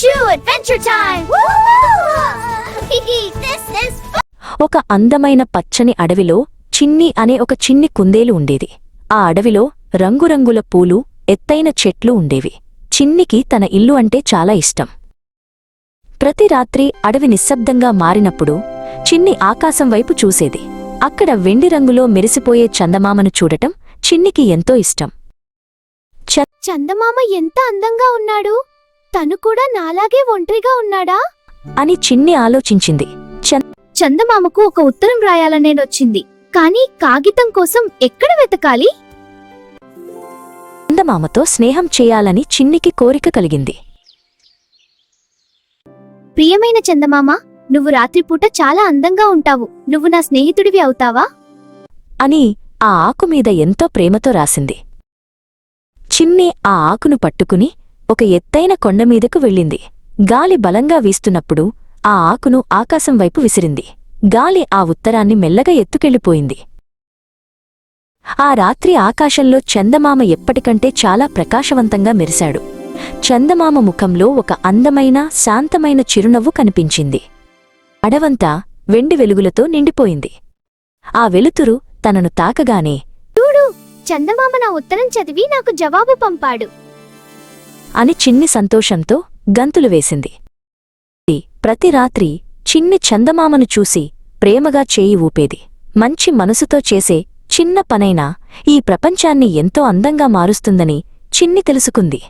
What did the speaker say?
Choo adventure time! This is fun! ఒక అందమైన పచ్చని అడవిలో చిన్ని అనే ఒక చిన్ని కుందేలు ఉండేది. ఆ అడవిలో రంగురంగుల పూలు, ఎత్తైన చెట్లు ఉండేవి. చిన్నికి తన ఇల్లు అంటే చాలా ఇష్టం. ప్రతి రాత్రి అడవి నిశ్శబ్దంగా మారినప్పుడు చిన్ని ఆకాశం వైపు చూసేది. అక్కడ వెండి రంగులో మెరిసిపోయే చందమామను చూడటం చిన్నికి ఎంతో ఇష్టం. చందమామ ఎంత అందంగా ఉన్నాడు! తను కూడా నాలాగే ఒంటరిగా ఉన్నాడా అని చిన్ని ఆలోచించింది. చందమామకు ఒక ఉత్తరం రాయాలనేదొచ్చింది. కాని కాగితం కోసం ఎక్కడ వెతకాలి? చందమామతో స్నేహం చేయాలని చిన్నికి కోరిక కలిగింది. ప్రియమైన చందమామ, నువ్వు రాత్రిపూట చాలా అందంగా ఉంటావు. నువ్వు నా స్నేహితుడివి అవుతావా అని ఆ ఆకుమీద ఎంతో ప్రేమతో రాసింది. చిన్ని ఆ ఆకును పట్టుకుని ఒక ఎత్తైన కొండమీదకు వెళ్ళింది. గాలి బలంగా వీస్తున్నప్పుడు ఆ ఆకును ఆకాశం వైపు విసిరింది. గాలి ఆ ఉత్తరాన్ని మెల్లగా ఎత్తుకెళ్ళిపోయింది. ఆ రాత్రి ఆకాశంలో చందమామ ఎప్పటికంటే చాలా ప్రకాశవంతంగా మెరిశాడు. చందమామ ముఖంలో ఒక అందమైన, శాంతమైన చిరునవ్వు కనిపించింది. అడవంతా వెండి వెలుగులతో నిండిపోయింది. ఆ వెలుతురు తనను తాకగానే, చూడు, చందమామ నా ఉత్తరం చదివి నాకు జవాబు పంపాడు అని చిన్ని సంతోషంతో గంతులు వేసింది. ప్రతి రాత్రి చిన్ని చందమామను చూసి ప్రేమగా చేయి ఊపేది. మంచి మనసుతో చేసే చిన్న పనైనా ఈ ప్రపంచాన్ని ఎంతో అందంగా మారుస్తుందని చిన్ని తెలుసుకుంది.